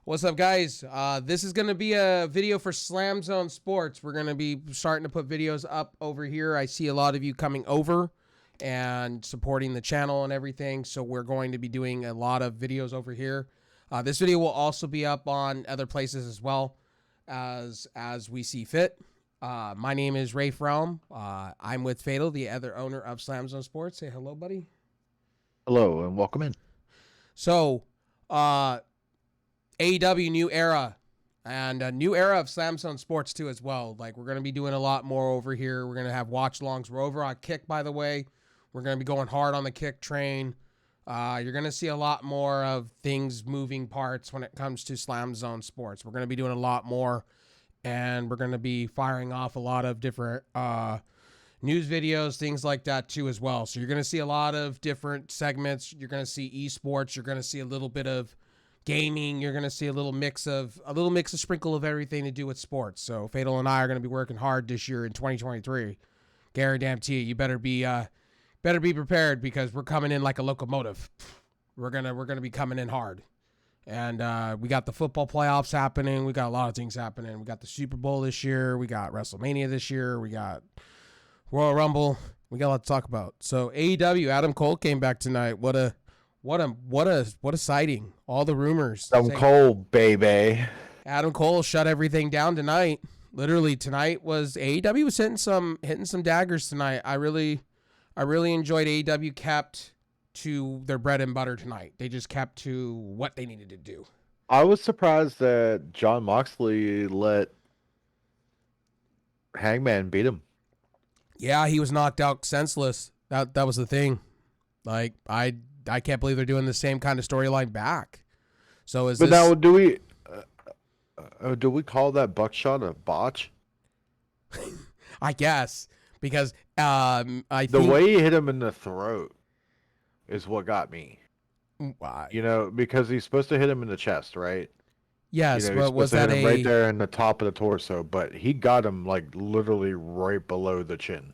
What's up, guys? This is going to be a video for SlamZoneSports. We're going to be starting to put videos up over here. I see a lot of you coming over and supporting the channel and everything, so we're going to be doing a lot of videos over here. This video will also be up on other places as well as we see fit. My name is Rafe Realm. I'm with Fatal, the other owner of SlamZoneSports. Say hello, buddy. Hello, and welcome in. So, AEW new era, and a new era of SlamZoneSports too as well. Like, we're going to be doing a lot more over here. We're going to have watch-alongs. We're over on Kick, by the way. We're going to be going hard on the Kick train. You're going to see a lot more of things, moving parts when it comes to SlamZoneSports. We're going to be doing a lot more, and we're going to be firing off a lot of different news videos, things like that too as well. So you're going to see a lot of different segments. You're going to see esports. You're going to see a little bit of gaming. You're going to see a little mix of sprinkle of everything to do with sports. So Fatal and I are going to be working hard this year in 2023. Guarantee you better be prepared, because we're coming in like a locomotive. We're going to be coming in hard. And we got the football playoffs happening. We got a lot of things happening. We got the Super Bowl this year. We got WrestleMania this year. We got Royal Rumble. We got a lot to talk about. So AEW, Adam Cole came back tonight. What a sighting. All the rumors. Adam Cole, baby. Adam Cole shut everything down tonight. Literally, tonight was AEW was hitting some daggers tonight. I really enjoyed AEW kept to their bread and butter tonight. They just kept to what they needed to do. I was surprised that John Moxley let Hangman beat him. Yeah, he was knocked out senseless. That was the thing. Like, I can't believe they're doing the same kind of storyline back. So now do we call that buckshot a botch? I guess, because the way he hit him in the throat is what got me. Because he's supposed to hit him in the chest, right? Yes, but was that right there in the top of the torso? But he got him like literally right below the chin.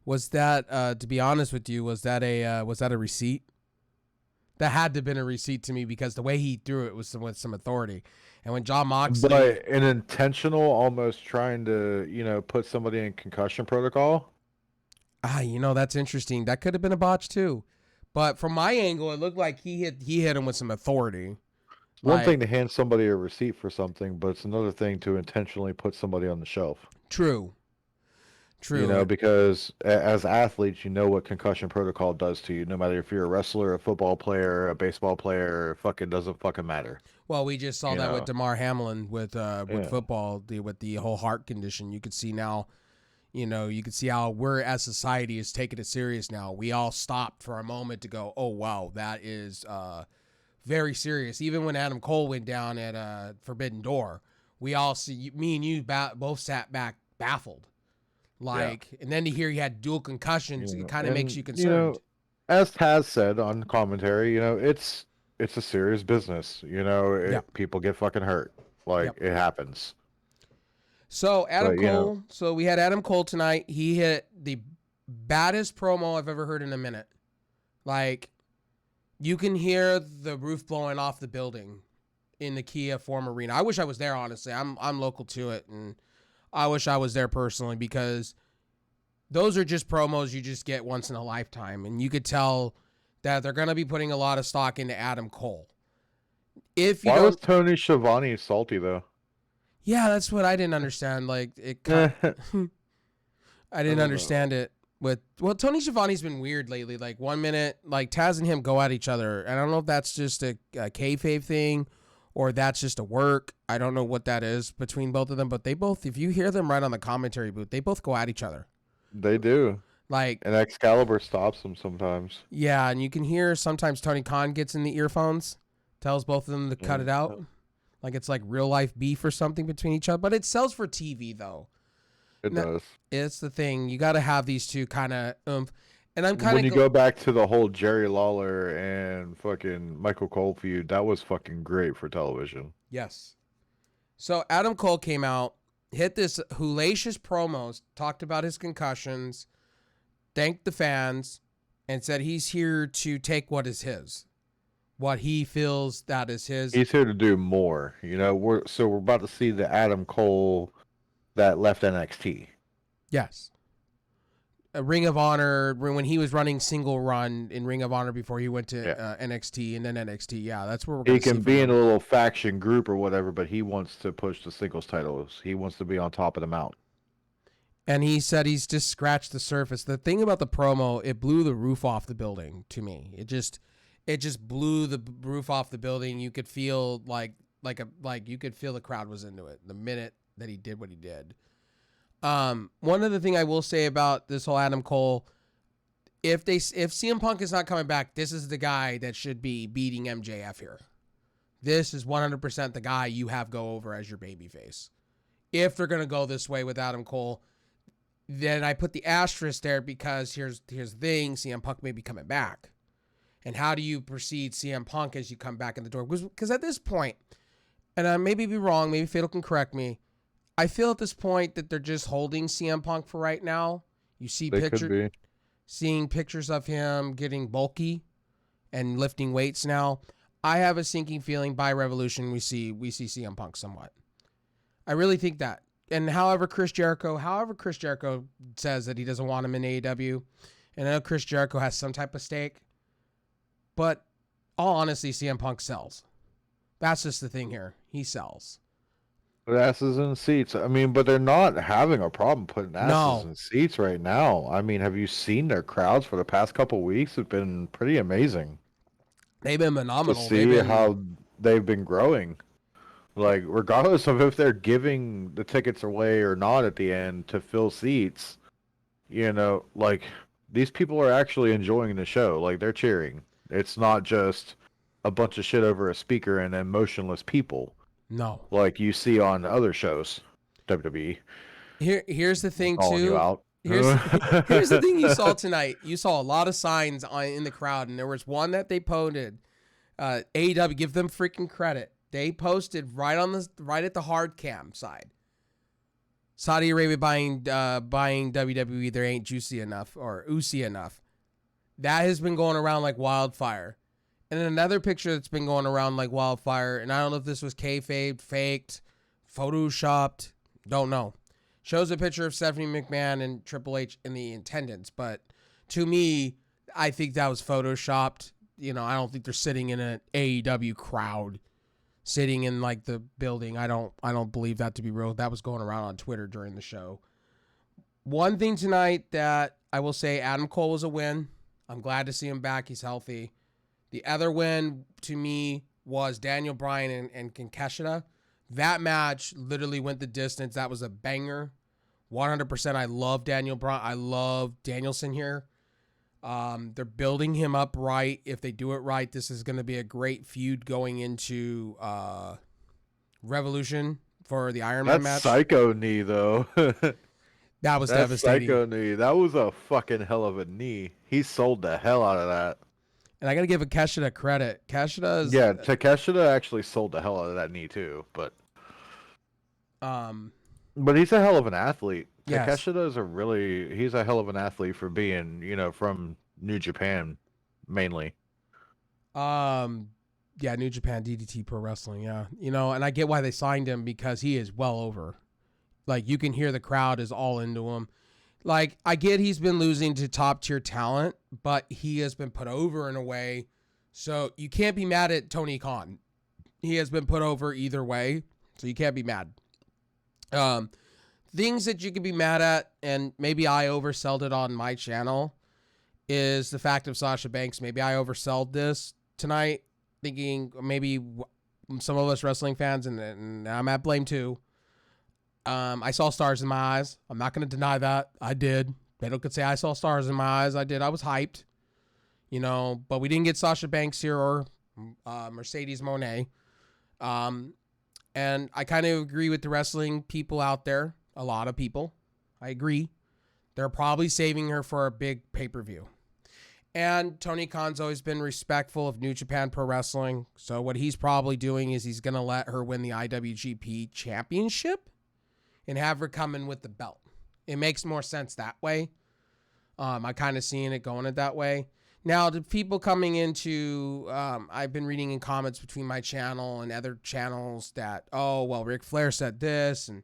Was that, to be honest with you, was that a receipt? That had to have been a receipt to me, because the way he threw it was with some authority. And when John Moxley... But an intentional, almost trying to, put somebody in concussion protocol? That's interesting. That could have been a botch too. But from my angle, it looked like he hit him with some authority. One thing to hand somebody a receipt for something, but it's another thing to intentionally put somebody on the shelf. True. Because as athletes, you know what concussion protocol does to you. No matter if you're a wrestler, a football player, a baseball player, fucking doesn't fucking matter. Well, we just saw that with Damar Hamlin with football, with the whole heart condition. You could see now, you could see how we're, as society, is taking it serious now. We all stopped for a moment to go, oh, wow, that is very serious. Even when Adam Cole went down at Forbidden Door, we all see, me and you both sat back baffled. And then to hear he had dual concussions, it kind of makes you concerned. As Taz said on commentary, it's a serious business. People get fucking hurt. It happens. So Adam Cole. So we had Adam Cole tonight. He hit the baddest promo I've ever heard in a minute. You can hear the roof blowing off the building in the Kia Forum Arena. I wish I was there, honestly. I'm local to it, and I wish I was there personally, because those are just promos you just get once in a lifetime. And you could tell that they're going to be putting a lot of stock into Adam Cole. Why was Tony Schiavone salty, though? Yeah, that's what I didn't understand. I didn't understand it. Tony Schiavone's been weird lately. 1 minute, Taz and him go at each other. I don't know if that's just a kayfabe thing, or that's just a work. I don't know what that is between both of them, but they both, if you hear them right on the commentary booth, they both go at each other. They do. And Excalibur stops them sometimes. Yeah, and you can hear sometimes Tony Khan gets in the earphones, tells both of them to cut it out. It's like real life beef or something between each other. But it sells for TV, though. It does. It's the thing. You got to have these two kind of And I'm kind of... When you go back to the whole Jerry Lawler and fucking Michael Cole feud, that was fucking great for television. Yes. So Adam Cole came out, hit this hellacious promos, talked about his concussions, thanked the fans, and said he's here to take what is his. what he feels that is his. He's here to do more. We're about to see the Adam Cole that left NXT. Yes. A Ring of Honor, when he was running single run in Ring of Honor before he went to NXT and then NXT. Yeah, that's where we're going to see. He can be in a little faction group or whatever, but he wants to push the singles titles. He wants to be on top of the mountain. And he said he's just scratched the surface. The thing about the promo, it blew the roof off the building to me. It just blew the roof off the building. You could feel like you could feel the crowd was into it the minute that he did what he did. One other thing I will say about this whole Adam Cole, if CM Punk is not coming back, this is the guy that should be beating MJF here. This is 100% the guy you have go over as your babyface. If they're going to go this way with Adam Cole, then I put the asterisk there because here's the thing, CM Punk may be coming back. And how do you proceed CM Punk as you come back in the door? Because at this point, and I maybe be wrong, maybe Fatal can correct me, I feel at this point that they're just holding CM Punk for right now. You see seeing pictures of him getting bulky and lifting weights now. I have a sinking feeling by Revolution we see CM Punk somewhat. I really think that. And however Chris Jericho says that he doesn't want him in AEW, and I know Chris Jericho has some type of stake, but all honesty, CM Punk sells. That's just the thing here. He sells. Put asses in seats. I mean, but they're not having a problem putting asses in seats right now. I mean, have you seen their crowds for the past couple of weeks? It's been pretty amazing. They've been phenomenal. To see how they've been growing. Like, regardless of if they're giving the tickets away or not at the end to fill seats, like, these people are actually enjoying the show. Like, they're cheering. It's not just a bunch of shit over a speaker and then motionless people. No. Like you see on other shows, WWE. Here's the thing, too. Here's the thing you saw tonight. You saw a lot of signs in the crowd, and there was one that they posted. AEW, give them freaking credit. They posted right at the hard cam side. Saudi Arabia buying WWE, there ain't juicy enough or oozy enough. That has been going around like wildfire. And then another picture that's been going around like wildfire, and I don't know if this was kayfabe, faked, photoshopped, don't know. Shows a picture of Stephanie McMahon and Triple H in the attendance, but to me, I think that was photoshopped. I don't think they're sitting in an AEW crowd, sitting in like the building. I don't believe that to be real. That was going around on Twitter during the show. One thing tonight that I will say, Adam Cole was a win. I'm glad to see him back. He's healthy. The other win to me was Daniel Bryan and Keshida. That match literally went the distance. That was a banger. 100%. I love Daniel Bryan. I love Danielson here. They're building him up right. If they do it right, this is going to be a great feud going into Revolution for the Iron Man match. Psycho knee, though. That was devastating. Psycho knee. That was a fucking hell of a knee. He sold the hell out of that. And I got to give Keshida credit. Keshida's... Yeah, Takeshita actually sold the hell out of that knee, too. But he's a hell of an athlete. Yes. Takeshita he's a hell of an athlete for being, from New Japan, mainly. Yeah, New Japan, DDT Pro Wrestling, yeah. And I get why they signed him because he is well over. Like, you can hear the crowd is all into him. Like, I get he's been losing to top-tier talent, but he has been put over in a way. So you can't be mad at Tony Khan. He has been put over either way, so you can't be mad. Things that you could be mad at, and maybe I oversold it on my channel, is the fact of Sasha Banks. Maybe I oversold this tonight, thinking maybe some of us wrestling fans, and I'm at blame too, I saw stars in my eyes. I'm not going to deny that. I did. Beto could say I saw stars in my eyes. I did. I was hyped, but we didn't get Sasha Banks here or Mercedes Moné. And I kind of agree with the wrestling people out there. A lot of people. I agree. They're probably saving her for a big pay-per-view. And Tony Khan's always been respectful of New Japan Pro Wrestling. So what he's probably doing is he's going to let her win the IWGP Championship and have her come in with the belt. It makes more sense that way. I kind of seeing it going it that way. Now, the people coming into, I've been reading in comments between my channel and other channels that, oh, well, Ric Flair said this. And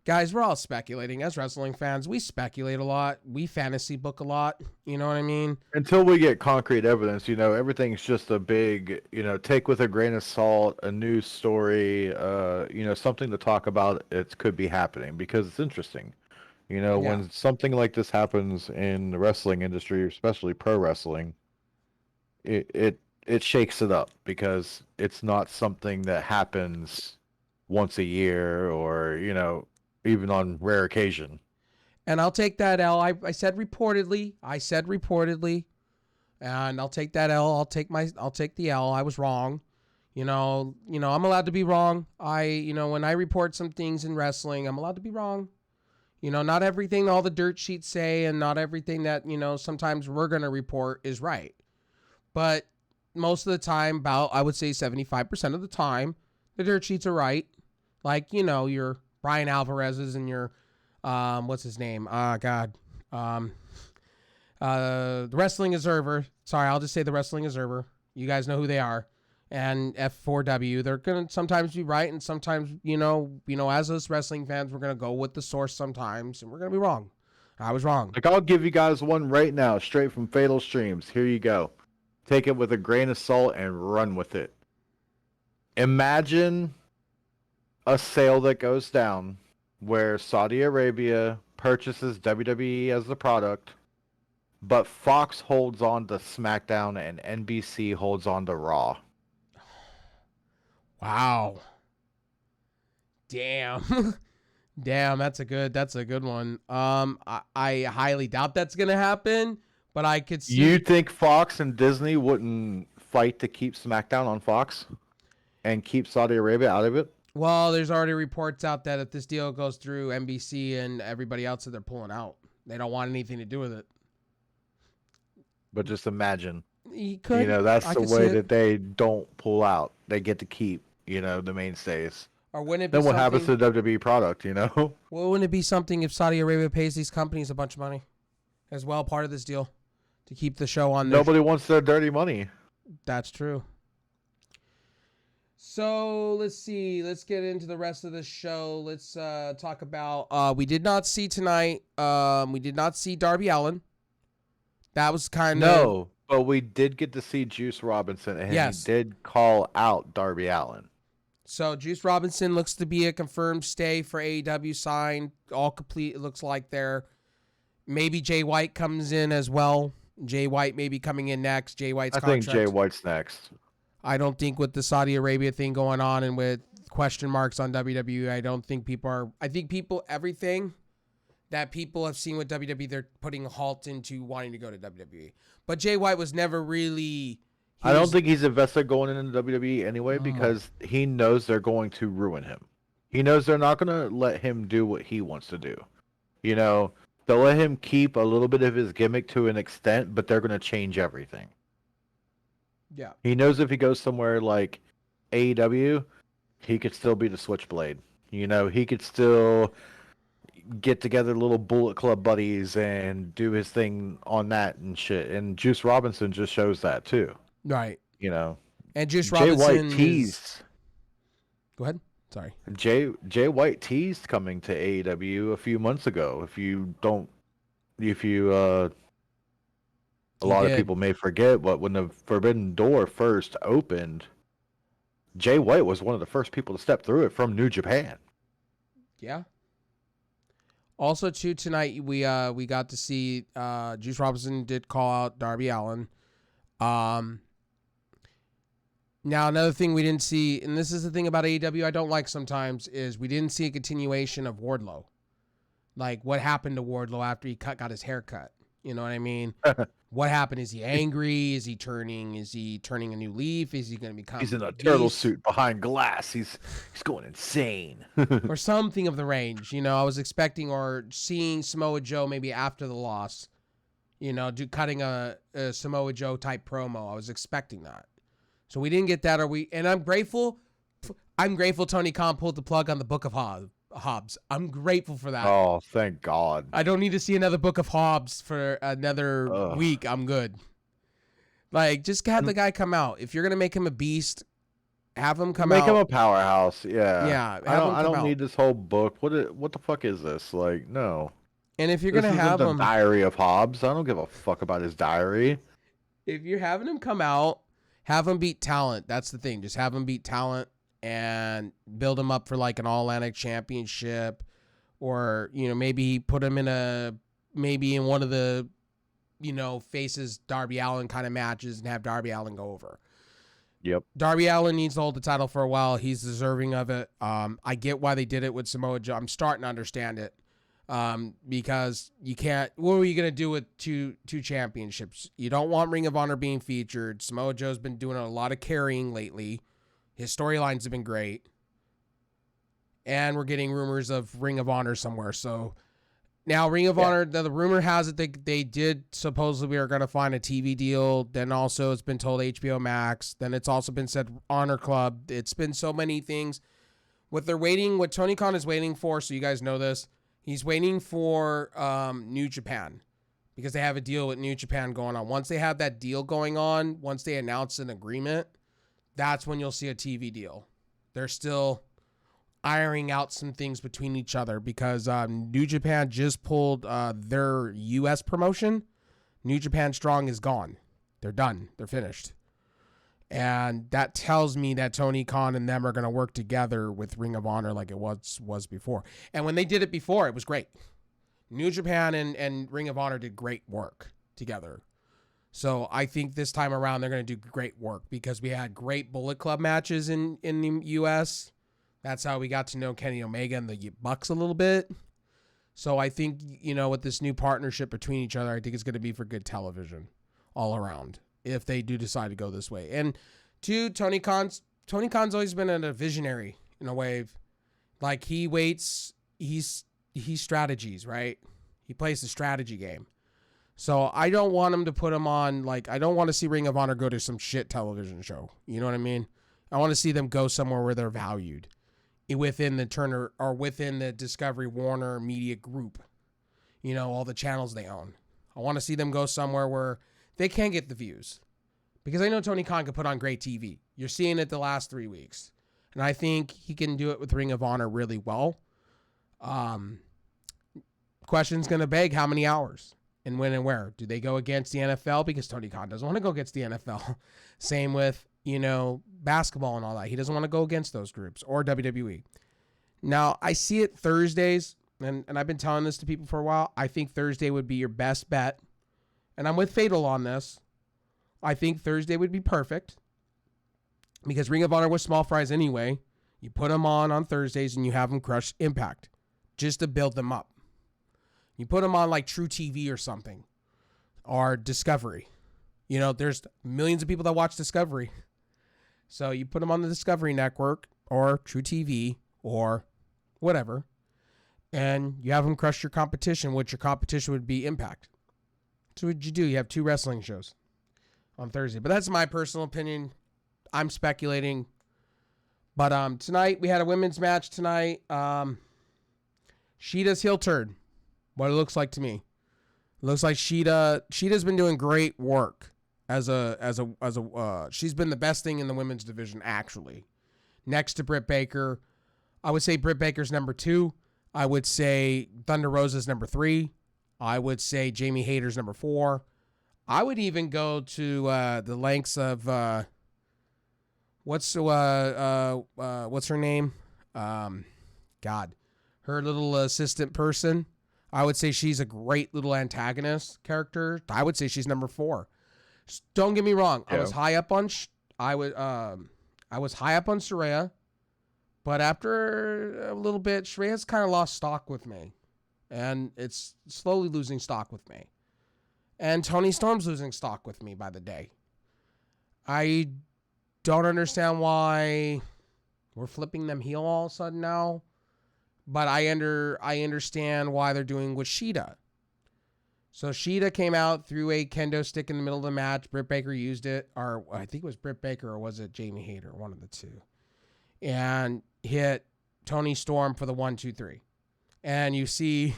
guys, we're all speculating. As wrestling fans, we speculate a lot. We fantasy book a lot. You know what I mean? Until we get concrete evidence, everything's just a big, take with a grain of salt, a news story, something to talk about. It could be happening because it's interesting. Yeah. When something like this happens in the wrestling industry, especially pro wrestling, it shakes it up because it's not something that happens once a year or, even on rare occasion. And I'll take that L. I said reportedly. And I'll take that L. I'll take the L. I was wrong. I'm allowed to be wrong. When I report some things in wrestling, I'm allowed to be wrong. Not everything all the dirt sheets say and not everything that, sometimes we're going to report is right. But most of the time, about, I would say 75% of the time, the dirt sheets are right. Like, your Brian Alvarez's and your, what's his name? God. The Wrestling Observer. Sorry, I'll just say the Wrestling Observer. You guys know who they are. And F4W. They're going to sometimes be right. And sometimes, as us wrestling fans, we're going to go with the source sometimes. And we're going to be wrong. I was wrong. Like, I'll give you guys one right now, straight from Fatal Streams. Here you go. Take it with a grain of salt and run with it. Imagine a sale that goes down where Saudi Arabia purchases WWE as the product, but Fox holds on to SmackDown and NBC holds on to Raw. Wow. Damn. Damn, that's a good one. I highly doubt that's gonna happen, but I could see. You think Fox and Disney wouldn't fight to keep SmackDown on Fox and keep Saudi Arabia out of it? Well, there's already reports out that if this deal goes through, NBC and everybody else that they're pulling out. They don't want anything to do with it. But just imagine. You could. That's the way that they don't pull out. They get to keep, the mainstays. Or wouldn't it be then what happens to the WWE product, Well, wouldn't it be something if Saudi Arabia pays these companies a bunch of money as well, part of this deal, to keep the show on? Nobody wants their dirty money. That's true. So let's see. Let's get into the rest of the show. Let's talk about. We did not see tonight. We did not see Darby Allin. That was kind of no, but we did get to see Juice Robinson, and yes. He did call out Darby Allin. So Juice Robinson looks to be a confirmed stay for AEW, signed, all complete. It looks like there. Maybe Jay White comes in as well. Jay White may be coming in next. Jay White's contract. I think Jay White's next. I don't think with the Saudi Arabia thing going on and with question marks on WWE, I don't think people are. I think everything that people have seen with WWE, they're putting a halt into wanting to go to WWE. But Jay White was never really. I don't think he's invested going into WWE anyway because he knows they're going to ruin him. He knows they're not going to let him do what he wants to do. They'll let him keep a little bit of his gimmick to an extent, but they're going to change everything. Yeah. He knows if he goes somewhere like AEW, he could still be the Switchblade. He could still get together little Bullet Club buddies and do his thing on that and shit. And Juice Robinson just shows that too. Right. And Juice Robinson White teased. Go ahead. Sorry. Jay White teased coming to AEW a few months ago. A lot of people may forget, but when the Forbidden Door first opened, Jay White was one of the first people to step through it from New Japan. Yeah. Also, too, tonight we got to see Juice Robinson did call out Darby Allin. Now, another thing we didn't see, and this is the thing about AEW I don't like sometimes, is we didn't see a continuation of Wardlow. Like, what happened to Wardlow after he got his hair cut? You know what I mean? What happened? Is he angry? Is he turning a new leaf? Is he going to become? He's in a turtle suit behind glass. He's going insane. Or something of the range. I was expecting or seeing Samoa Joe maybe after the loss, cutting a Samoa Joe type promo. I was expecting that. So we didn't get that. And I'm grateful. Tony Khan pulled the plug on the Book of Hobbs. I'm grateful for that. Oh, thank God. I don't need to see another Book of Hobbs for another week. I'm good. Like, just have the guy come out. If you're gonna make him a beast, have him come Make out. him a powerhouse. Yeah. Yeah, I have don't him I come don't out. need this whole book. What the fuck is this? Like, no. And if you're This gonna isn't have the him, diary of Hobbes. I don't give a fuck about his diary. if you're having him come out, have him beat talent. That's the thing. Just have him beat talent and build him up for like an All Atlantic championship, or maybe put him in one of the faces Darby Allin kind of matches and have Darby Allin go over. Yep. Darby Allin needs to hold the title for a while. He's deserving of it. I get why they did it with Samoa Joe. I'm starting to understand it. Because you can't. What are you gonna do with two championships? You don't want Ring of Honor being featured. Samoa Joe's been doing a lot of carrying lately. His storylines have been great, and we're getting rumors of Ring of Honor somewhere. So now Ring of Honor. The rumor has it they did supposedly are gonna find a TV deal. Then also it's been told HBO Max. Then it's also been said Honor Club. It's been so many things. What Tony Khan is waiting for. So you guys know this. He's waiting for New Japan because they have a deal with New Japan going on. Once they have that deal going on, once they announce an agreement, that's when you'll see a TV deal. They're still ironing out some things between each other because New Japan just pulled their U.S. promotion. New Japan Strong is gone. They're done. They're finished. And that tells me that Tony Khan and them are going to work together with Ring of Honor like it was before. And when they did it before, it was great. New Japan and Ring of Honor did great work together. So I think this time around they're going to do great work because we had great Bullet Club matches in the U.S. That's how we got to know Kenny Omega and the Bucks a little bit. So I think, with this new partnership between each other, I think it's going to be for good television all around, if they do decide to go this way. And two, Tony Khan's always been a visionary in a way. Like he's strategies, right? He plays the strategy game. So I don't want him to put him on, I don't want to see Ring of Honor go to some shit television show. You know what I mean? I want to see them go somewhere where they're valued within the Turner or within the Discovery Warner Media Group. All the channels they own. I want to see them go somewhere where they can get the views, because I know Tony Khan can put on great TV. You're seeing it the last 3 weeks, and I think he can do it with Ring of Honor really well. Question's going to beg how many hours and when and where. Do they go against the NFL? Because Tony Khan doesn't want to go against the NFL. Same with, basketball and all that. He doesn't want to go against those groups or WWE. Now, I see it Thursdays, and I've been telling this to people for a while. I think Thursday would be your best bet. And I'm with Fatal on this. I think Thursday would be perfect because Ring of Honor was small fries anyway. You put them on Thursdays and you have them crush Impact just to build them up. You put them on like True TV or something or Discovery. There's millions of people that watch Discovery. So you put them on the Discovery Network or True TV or whatever, and you have them crush your competition, which your competition would be Impact. So what'd you do? You have 2 wrestling shows on Thursday. But that's my personal opinion. I'm speculating. But tonight, we had a women's match tonight. Sheeta's heel turn. What it looks like to me. It looks like Sheeta's been doing great work as she's been the best thing in the women's division, actually. Next to Britt Baker. I would say Britt Baker's number 2. I would say Thunder Rosa's number 3. I would say Jamie Hayter's number 4. I would even go to the lengths of what's her name? Her little assistant person. I would say she's a great little antagonist character. I would say she's number 4. Don't get me wrong. Yeah. I was high up on Saraya, but after a little bit, Shreya's kind of lost stock with me. And it's slowly losing stock with me. And Tony Storm's losing stock with me by the day. I don't understand why we're flipping them heel all of a sudden now. But I understand why they're doing with Sheeta. So Sheeta came out, threw a kendo stick in the middle of the match. Britt Baker used it. Or I think it was Britt Baker or was it Jamie Hayter? One of the two. And hit Tony Storm for the 1, 2, 3. And you see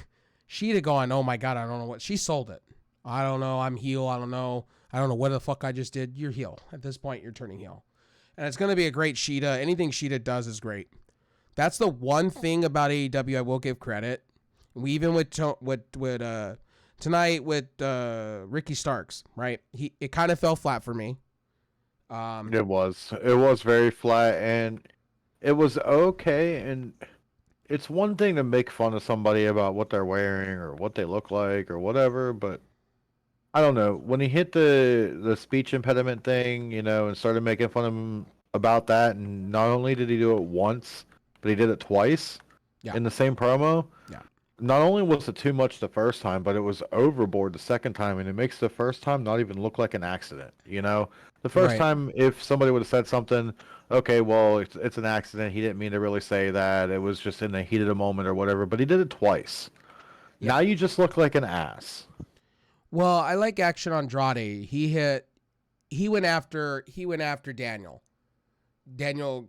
Sheeta going, oh my God, I don't know what. She sold it. I don't know. I'm heel. I don't know. I don't know what the fuck I just did. You're heel. At this point, you're turning heel. And it's going to be a great Sheeta. Anything Sheeta does is great. That's the one thing about AEW I will give credit. We even with tonight with Ricky Starks, right? It kind of fell flat for me. It was very flat, and it was okay. And it's one thing to make fun of somebody about what they're wearing or what they look like or whatever, but I don't know. When he hit the speech impediment thing, and started making fun of him about that, and not only did he do it once, but he did it twice Yeah. in the same promo. Yeah. Not only was it too much the first time, but it was overboard the second time, and it makes the first time not even look like an accident. The first Right. time, if somebody would have said something, okay, well, it's an accident. He didn't mean to really say that. It was just in the heat of the moment or whatever. But he did it twice. Yeah. Now you just look like an ass. Well, I like Action Andrade. He went after Daniel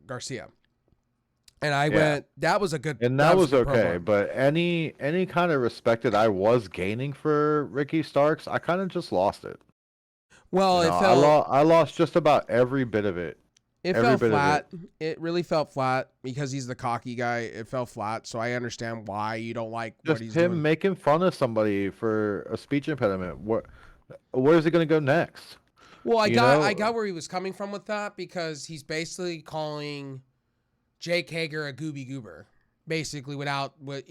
Garcia. And I went, that was a good, and that was okay. promo. But any kind of respect that I was gaining for Ricky Starks, I kind of just lost it. Well, I lost just about every bit of it. It fell flat. It really felt flat because he's the cocky guy. It fell flat, so I understand why you don't like just what he's him doing. making fun of somebody for a speech impediment. Where's he going to go next? Well, I got where he was coming from with that because he's basically calling Jake Hager a gooby goober, basically without what.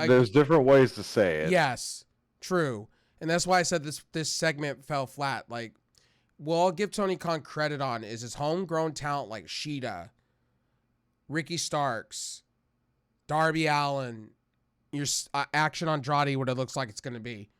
There's different ways to say it. Yes, true, and that's why I said this segment fell flat. Like, well, I'll give Tony Khan credit on is his homegrown talent like Sheeta, Ricky Starks, Darby Allin, your Action Andrade, what it looks like it's going to be.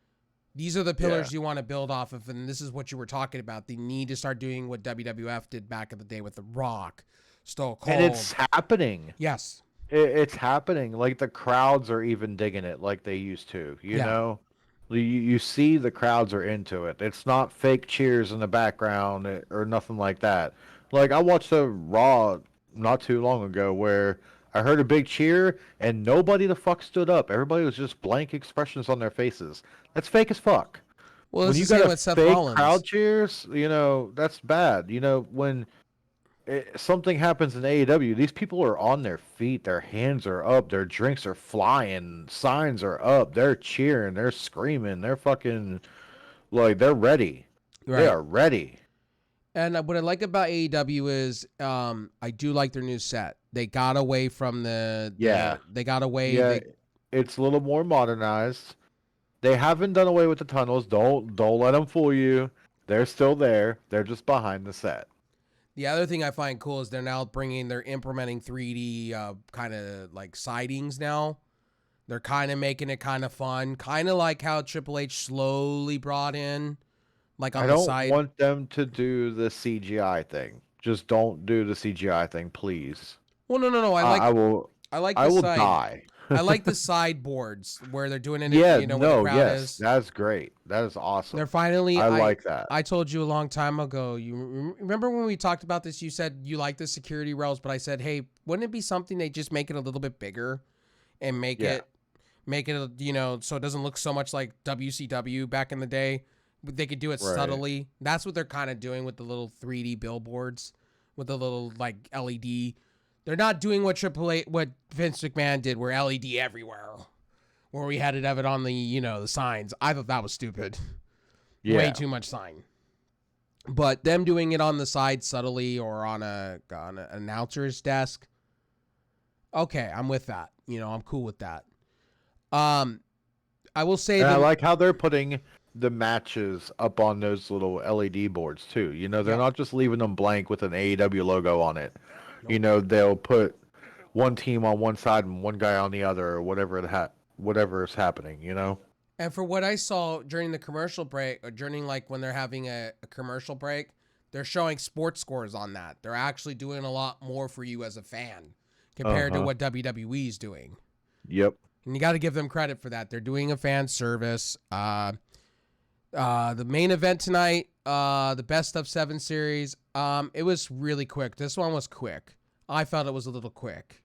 These are the pillars you want to build off of, and this is what you were talking about. They need to start doing what WWF did back in the day with The Rock, Stone Cold. And it's happening. Yes. It's happening. Like, the crowds are even digging it like they used to, you know? You see the crowds are into it. It's not fake cheers in the background or nothing like that. Like, I watched a Raw not too long ago where I heard a big cheer and nobody the fuck stood up. Everybody was just blank expressions on their faces. That's fake as fuck. Well, when you got a fake crowd cheers, that's bad. When something happens in AEW, these people are on their feet, their hands are up, their drinks are flying, signs are up, they're cheering, they're screaming, they're fucking, like, they're ready. Right. They are ready. And what I like about AEW is I do like their new set. They got away from they got away. Yeah, it's a little more modernized. They haven't done away with the tunnels. Don't let them fool you. They're still there. They're just behind the set. The other thing I find cool is they're implementing 3D kind of like sidings now. They're kind of making it kind of fun, kind of like how Triple H slowly brought in, like on the side. I don't want them to do the CGI thing. Just don't do the CGI thing, please. Well, no. I will die. I like the sideboards where they're doing it. Yeah, where the crowd is. That's great. That is awesome. They're finally. I like that. I told you a long time ago. You remember when we talked about this? You said you like the security rails, but I said, hey, wouldn't it be something they just make it a little bit bigger and make it, so it doesn't look so much like WCW back in the day. They could do it subtly. That's what they're kind of doing with the little 3D billboards, with the little like LED. They're not doing what Vince McMahon did, where LED everywhere, where we had to have it on the the signs. I thought that was stupid. Yeah. Way too much sign. But them doing it on the side subtly or on an announcer's desk, okay, I'm with that. I'm cool with that. I will say that I like how they're putting the matches up on those little LED boards too. They're not just leaving them blank with an AEW logo on it. Nope. They'll put one team on one side and one guy on the other, or whatever is happening. And for what I saw during the commercial break, or during like when they're having a commercial break, they're showing sports scores on that. They're actually doing a lot more for you as a fan compared to what WWE is doing. Yep. And you got to give them credit for that. They're doing a fan service. The main event tonight, the best of 7 series, it was really quick. This one was quick. I felt it was a little quick.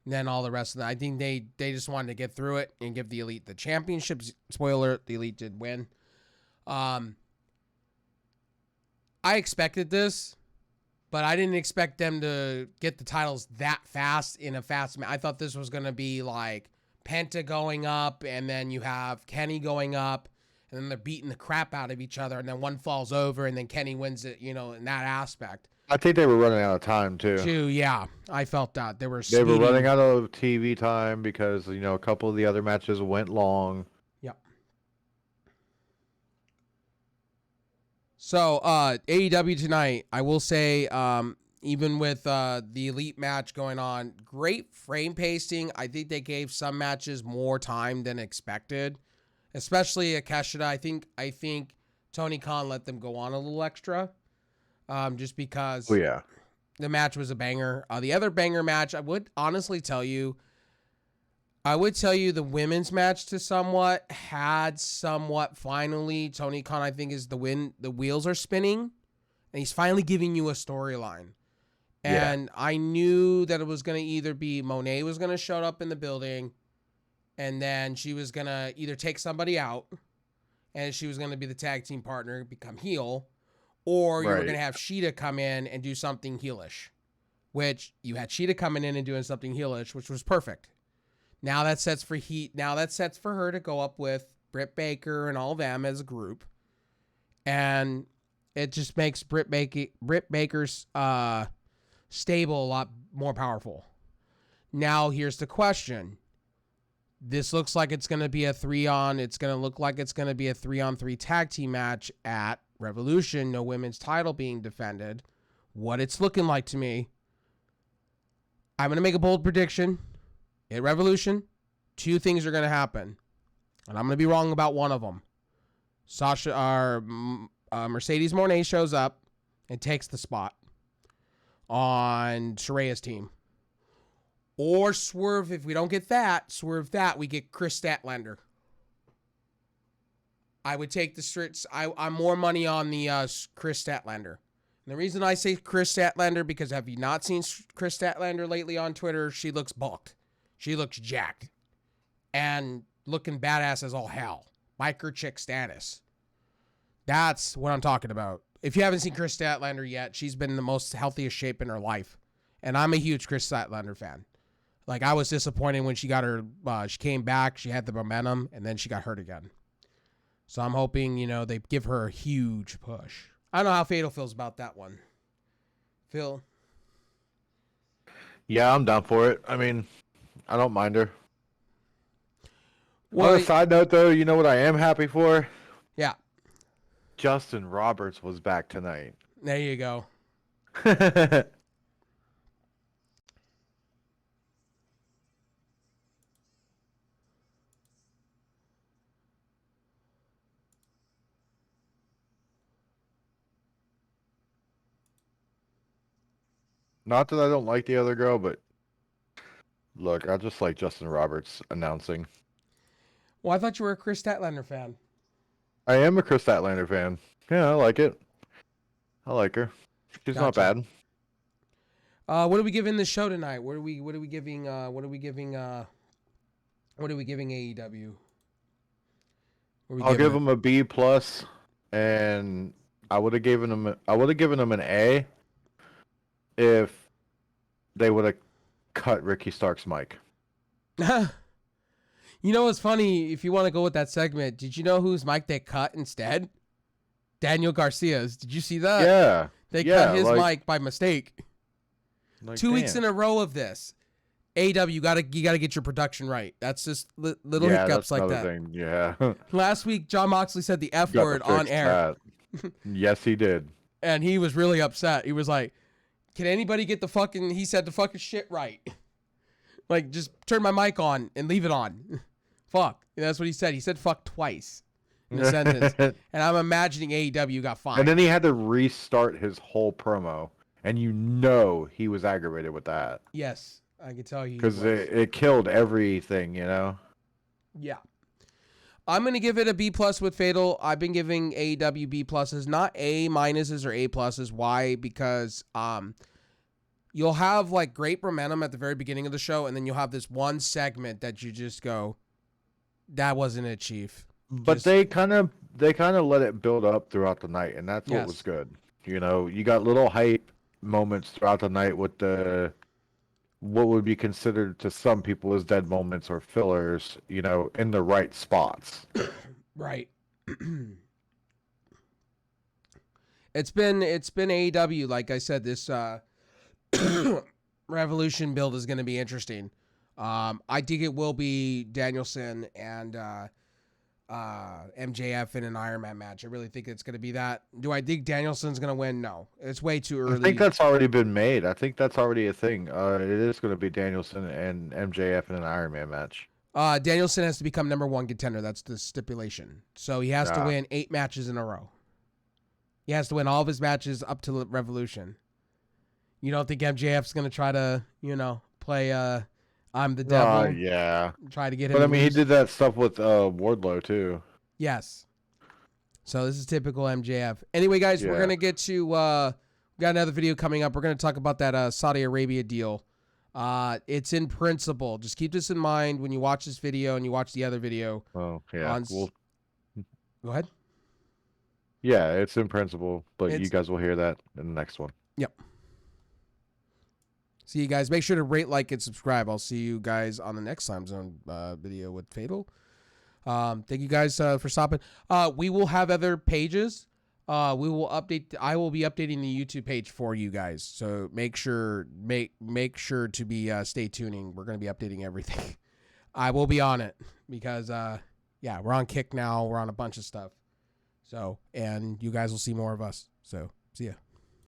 And then all the rest of that, I think they just wanted to get through it and give the Elite the championship. Spoiler, the Elite did win. I expected this, but I didn't expect them to get the titles that fast in a fast match. I thought this was going to be like Penta going up, and then you have Kenny going up, and then they're beating the crap out of each other, and then one falls over, and then Kenny wins it, in that aspect. I think they were running out of time too. Yeah, I felt that. They were running out of TV time because, a couple of the other matches went long. Yep. So, AEW tonight, I will say, even with the Elite match going on, great frame pacing. I think they gave some matches more time than expected, especially Akeshita. I think Tony Khan let them go on a little extra, just because the match was a banger. The other banger match, I would honestly tell you, the women's match had somewhat finally. Tony Khan, I think, is the win. The wheels are spinning, and he's finally giving you a storyline. And I knew that it was going to either be Monet was going to show up in the building, and then she was going to either take somebody out, and she was going to be the tag team partner, become heel, or you were going to have Sheeta come in and do something heelish, which you had Sheeta coming in and doing something heelish, which was perfect. Now that sets for heat. Now that sets for her to go up with Britt Baker and all them as a group. And it just makes Britt Baker's stable a lot more powerful. Now here's the question. This looks like it's going to be a 3-on-3 tag team match at Revolution. No women's title being defended. What it's looking like to me, I'm going to make a bold prediction. At Revolution, 2 things are going to happen, and I'm going to be wrong about one of them. Mercedes Moné shows up and takes the spot on Saraya's team. Or Swerve, if we don't get that, we get Chris Statlander. I would take the streets. I'm more money on the Chris Statlander. And the reason I say Chris Statlander, because have you not seen Chris Statlander lately on Twitter? She looks bulked. She looks jacked and looking badass as all hell. Biker chick status. That's what I'm talking about. If you haven't seen Chris Statlander yet, she's been in the most healthiest shape in her life. And I'm a huge Chris Statlander fan. Like, I was disappointed when she got her, she came back, she had the momentum, and then she got hurt again. So I'm hoping, they give her a huge push. I don't know how Fatal feels about that one. Phil? Yeah, I'm down for it. I mean, I don't mind her. Well, on a side note, though, you know what I am happy for? Yeah. Justin Roberts was back tonight. There you go. Not that I don't like the other girl, but look, I just like Justin Roberts announcing. Well, I thought you were a Chris Statlander fan. I am a Chris Statlander fan. Yeah, I like it. I like her. She's not bad. What are we giving the show tonight? What are we giving AEW? I'll give them a B+, and I would have given them an A if they would have cut Ricky Stark's mic. You know what's funny? If you want to go with that segment, did you know whose mic they cut instead? Daniel Garcia's. Did you see that? Yeah. They cut his mic by mistake. 2 weeks in a row of this. AEW, you gotta get your production right. That's just little hiccups like that. Thing. Yeah. Last week, John Moxley said the F word on air. Yes, he did. And he was really upset. He was like, "Can anybody get the fucking?" He said the fucking shit right. Like, just turn my mic on and leave it on. Fuck. And that's what he said. He said fuck twice in a sentence. And I'm imagining AEW got fined. And then he had to restart his whole promo. And he was aggravated with that. Yes, I can tell you. Because it killed everything, Yeah. I'm going to give it a B+ with Fatal. I've been giving AEW B+, not A- or A+. Why? Because you'll have like great momentum at the very beginning of the show, and then you'll have this one segment that you just go, that wasn't it, Chief. But they kind of let it build up throughout the night, and that's what was good. You know, you got little hype moments throughout the night with what would be considered to some people as dead moments or fillers, you know, in the right spots. Right. It's been AEW. Like I said, this Revolution build is going to be interesting. I think it will be Danielson and MJF in an Iron Man match. I really think it's going to be that. Do I think Danielson's going to win? No, it's way too early. I think that's already been made. I think that's already a thing. It is going to be Danielson and MJF in an Iron Man match. Danielson has to become number one contender. That's the stipulation. So he has to win 8 matches in a row. He has to win all of his matches up to Revolution. You don't think MJF's going to try to, play I'm the devil? Yeah. Try to get him But I to mean, lose? he did that stuff with Wardlow too. Yes. So this is typical MJF. Anyway, guys, we're going to get to, we got another video coming up. We're going to talk about that Saudi Arabia deal. It's in principle. Just keep this in mind when you watch this video and you watch the other video. Oh, yeah. Go ahead. Yeah, it's in principle, but you guys will hear that in the next one. Yep. See you guys. Make sure to rate, like, and subscribe. I'll see you guys on the next Slam Zone video with Fatal. Thank you guys for stopping. We will have other pages. We will update. I will be updating the YouTube page for you guys. So make sure to be stay tuning. We're going to be updating everything. I will be on it because we're on Kick now. We're on a bunch of stuff. So, and you guys will see more of us. So, see ya.